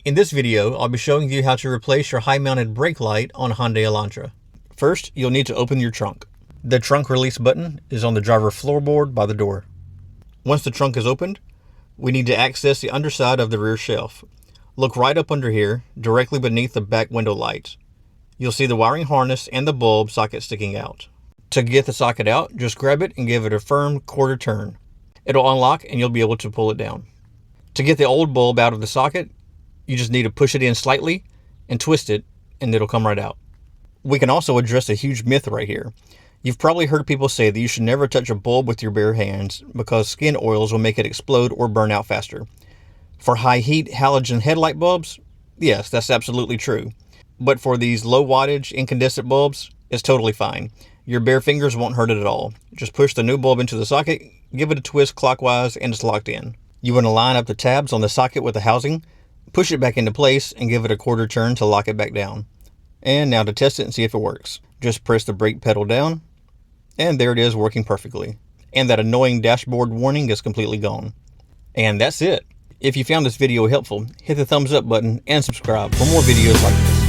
In this video, I'll be showing you how to replace your high-mounted brake light on a Hyundai Elantra. First, you'll need to open your trunk. The trunk release button is on the driver floorboard by the door. Once the trunk is opened, we need to access the underside of the rear shelf. Look right up under here, directly beneath the back window lights. You'll see the wiring harness and the bulb socket sticking out. To get the socket out, just grab it and give it a firm quarter turn. It'll unlock and you'll be able to pull it down. To get the old bulb out of the socket, you just need to push it in slightly and twist it, and it'll come right out. We can also address a huge myth right here. You've probably heard people say that you should never touch a bulb with your bare hands because skin oils will make it explode or burn out faster. For high heat halogen headlight bulbs, yes, that's absolutely true. But for these low wattage incandescent bulbs, it's totally fine. Your bare fingers won't hurt it at all. Just push the new bulb into the socket, give it a twist clockwise, and it's locked in. You want to line up the tabs on the socket with the housing, push it back into place, and give it a quarter turn to lock it back down. And now to test it and see if it works. Just press the brake pedal down, and there it is, working perfectly. And that annoying dashboard warning is completely gone. And that's it. If you found this video helpful, hit the thumbs up button and subscribe for more videos like this.